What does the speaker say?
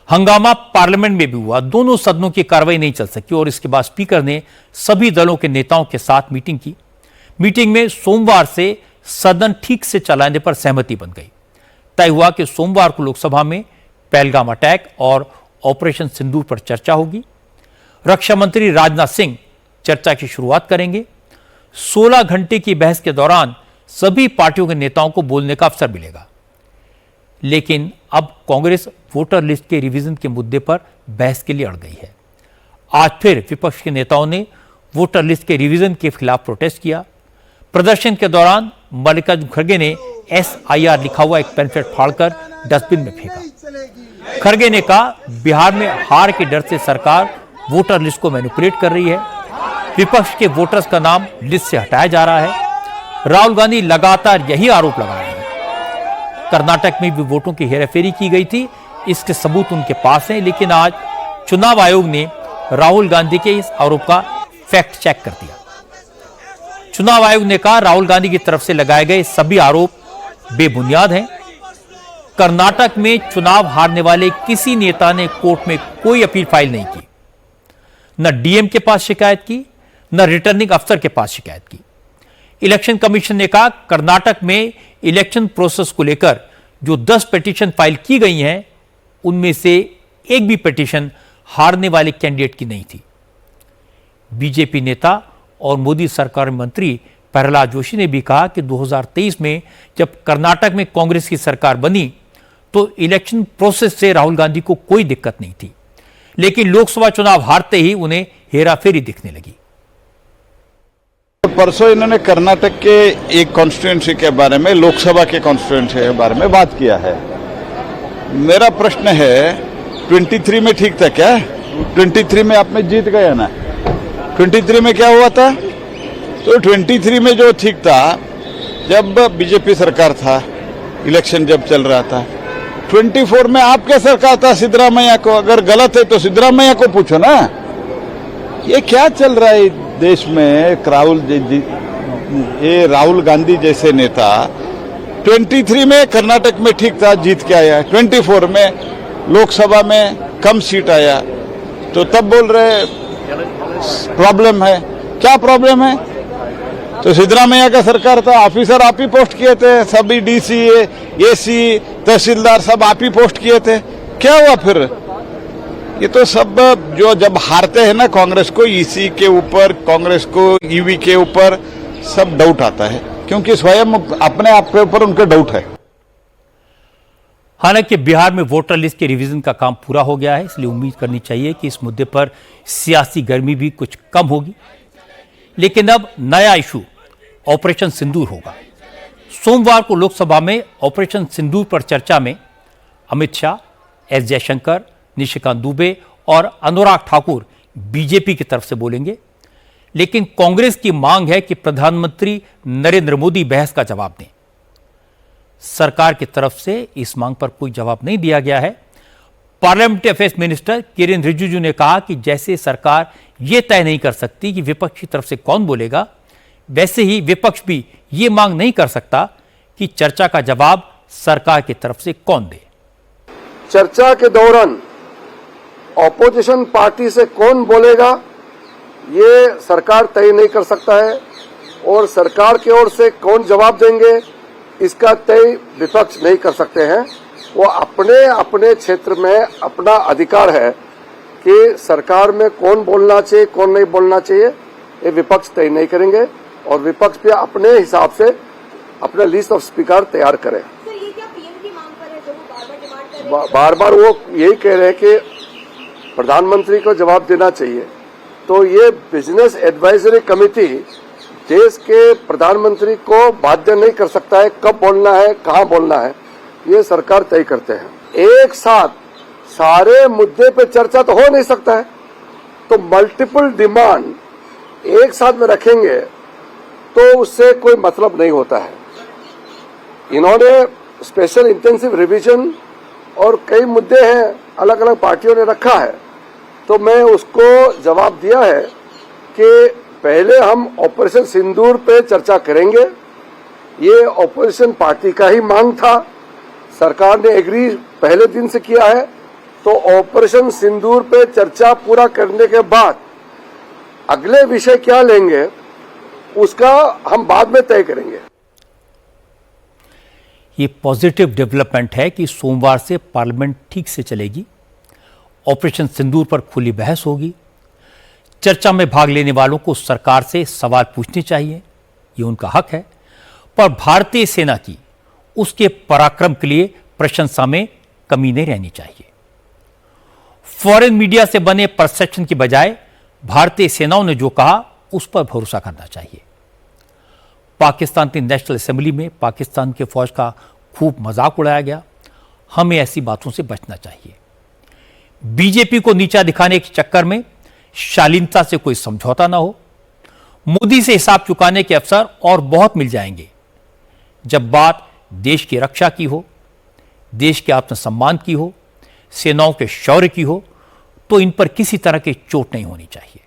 हंगामा पार्लियामेंट में भी हुआ। दोनों सदनों की कार्रवाई नहीं चल सकी और इसके बाद स्पीकर ने सभी दलों के नेताओं के साथ मीटिंग की। मीटिंग में सोमवार से सदन ठीक से चलाने पर सहमति बन गई। तय हुआ कि सोमवार को लोकसभा में पहलगाम अटैक और ऑपरेशन सिंदूर पर चर्चा होगी। रक्षा मंत्री राजनाथ सिंह चर्चा की शुरुआत करेंगे। 16 घंटे की बहस के दौरान सभी पार्टियों के नेताओं को बोलने का अवसर मिलेगा। लेकिन अब कांग्रेस वोटर लिस्ट के रिवीजन के मुद्दे पर बहस के लिए अड़ गई है। आज फिर विपक्ष के नेताओं ने वोटर लिस्ट के रिवीजन के खिलाफ प्रोटेस्ट किया। प्रदर्शन के दौरान मल्लिकार्जुन खड़गे ने SIR लिखा हुआ एक पैम्फलेट फाड़कर डस्टबिन में फेंका। खड़गे ने कहा, बिहार में हार के डर से सरकार वोटर लिस्ट को मैनिपुलेट कर रही है। विपक्ष के वोटर्स का नाम लिस्ट से हटाया जा रहा है। राहुल गांधी लगातार यही आरोप लगा रहे हैं। कर्नाटक में भी वोटों की हेराफेरी की गई थी, इसके सबूत उनके पास हैं, लेकिन आज चुनाव आयोग ने राहुल गांधी के इस आरोप का फैक्ट चेक कर दिया। चुनाव आयोग ने कहा, राहुल गांधी की तरफ से लगाए गए सभी आरोप बेबुनियाद हैं। कर्नाटक में चुनाव हारने वाले किसी नेता ने कोर्ट में कोई अपील फाइल नहीं की। न डीएम के पास शिकायत की, न रिटर्निंग अफसर के पास शिकायत की। इलेक्शन कमीशन ने कहा, कर्नाटक में इलेक्शन प्रोसेस को लेकर जो 10 पिटीशन फाइल की गई हैं, उनमें से एक भी पिटीशन हारने वाले कैंडिडेट की नहीं थी। बीजेपी नेता और मोदी सरकार मंत्री प्रहलाद जोशी ने भी कहा कि 2023 में जब कर्नाटक में कांग्रेस की सरकार बनी तो इलेक्शन प्रोसेस से राहुल गांधी को कोई दिक्कत नहीं थी, लेकिन लोकसभा चुनाव हारते ही उन्हें हेराफेरी दिखने लगी। परसों इन्होंने कर्नाटक के एक कॉन्स्टिट्यूएंसी के बारे में, लोकसभा के कॉन्स्टिट्यूएंसी के बारे में बात किया है। मेरा प्रश्न है, 23 में ठीक था क्या? 23 में आप में जीत गए ना। 23 में क्या हुआ था? तो 23 में जो ठीक था, जब बीजेपी सरकार था, इलेक्शन जब चल रहा था। 24 में आपके सरकार था सिद्धरामैया को। अगर गलत है तो सिद्धरामैया को पूछो ना। ये क्या चल रहा है देश में? राहुल गांधी जैसे नेता 23 में कर्नाटक में ठीक था, जीत के आया। 24 में लोकसभा में कम सीट आया, तो तब बोल रहे प्रॉब्लम है। क्या प्रॉब्लम है? तो सिद्धरामैया का सरकार था, ऑफिसर आप ही पोस्ट किए थे, सभी DC, AC, तहसीलदार सब आप ही पोस्ट किए थे। क्या हुआ फिर? ये तो सब जो जब हारते हैं ना कांग्रेस को, EC के ऊपर, कांग्रेस को EV के ऊपर सब डाउट आता है, क्योंकि स्वयं अपने आप के ऊपर उनके डाउट है। हालांकि बिहार में वोटर लिस्ट के रिवीजन का काम पूरा हो गया है, इसलिए उम्मीद करनी चाहिए कि इस मुद्दे पर सियासी गर्मी भी कुछ कम होगी। लेकिन अब नया इशू ऑपरेशन सिंदूर होगा। सोमवार को लोकसभा में ऑपरेशन सिंदूर पर चर्चा में अमित शाह, S जयशंकर, निशिकांत दुबे और अनुराग ठाकुर बीजेपी की तरफ से बोलेंगे। लेकिन कांग्रेस की मांग है कि प्रधानमंत्री नरेंद्र मोदी बहस का जवाब दें। सरकार की तरफ से इस मांग पर कोई जवाब नहीं दिया गया है। Parliamentary affairs minister Kiren Rijiju ने कहा कि जैसे सरकार यह तय नहीं कर सकती कि विपक्ष की तरफ से कौन बोलेगा, वैसे ही विपक्ष भी ये मांग नहीं कर सकता कि चर्चा का जवाब सरकार की तरफ से कौन दे। चर्चा के दौरान ऑपोजिशन पार्टी से कौन बोलेगा, ये सरकार तय नहीं कर सकता है, और सरकार की ओर से कौन जवाब देंगे, इसका तय विपक्ष नहीं कर सकते हैं। वो अपने अपने क्षेत्र में अपना अधिकार है कि सरकार में कौन बोलना चाहिए, कौन नहीं बोलना चाहिए, ये विपक्ष तय नहीं करेंगे, और विपक्ष भी अपने हिसाब से अपना लिस्ट ऑफ स्पीकर तैयार करे। बार बार वो यही कह रहे हैं कि प्रधानमंत्री को जवाब देना चाहिए। तो ये बिजनेस एडवाइजरी कमेटी देश के प्रधानमंत्री को बाध्य नहीं कर सकता है कब बोलना है, कहाँ बोलना है, ये सरकार तय करते हैं। एक साथ सारे मुद्दे पे चर्चा तो हो नहीं सकता है, तो मल्टीपल डिमांड एक साथ में रखेंगे तो उससे कोई मतलब नहीं होता है। इन्होंने स्पेशल इंटेंसिव रिवीजन और कई मुद्दे हैं अलग अलग पार्टियों ने रखा है, तो मैं उसको जवाब दिया है कि पहले हम ऑपरेशन सिंदूर पे चर्चा करेंगे। ये ऑपोजिशन पार्टी का ही मांग था, सरकार ने एग्री पहले दिन से किया है, तो ऑपरेशन सिंदूर पे चर्चा पूरा करने के बाद अगले विषय क्या लेंगे उसका हम बाद में तय करेंगे। ये पॉजिटिव डेवलपमेंट है कि सोमवार से पार्लियामेंट ठीक से चलेगी, ऑपरेशन सिंदूर पर खुली बहस होगी, चर्चा में भाग लेने वालों को सरकार से सवाल पूछने चाहिए, ये उनका हक है, पर भारतीय सेना की उसके पराक्रम के लिए प्रशंसा में कमी नहीं रहनी चाहिए। फॉरेन मीडिया से बने परसेप्शन की बजाय भारतीय सेनाओं ने जो कहा उस पर भरोसा करना चाहिए। पाकिस्तान की नेशनल असेंबली में पाकिस्तान के फौज का खूब मजाक उड़ाया गया, हमें ऐसी बातों से बचना चाहिए। बीजेपी को नीचा दिखाने के चक्कर में शालीनता से कोई समझौता ना हो। मोदी से हिसाब चुकाने के अवसर और बहुत मिल जाएंगे। जब बात देश की रक्षा की हो, देश के आत्मसम्मान की हो, सेनाओं के शौर्य की हो, तो इन पर किसी तरह की चोट नहीं होनी चाहिए।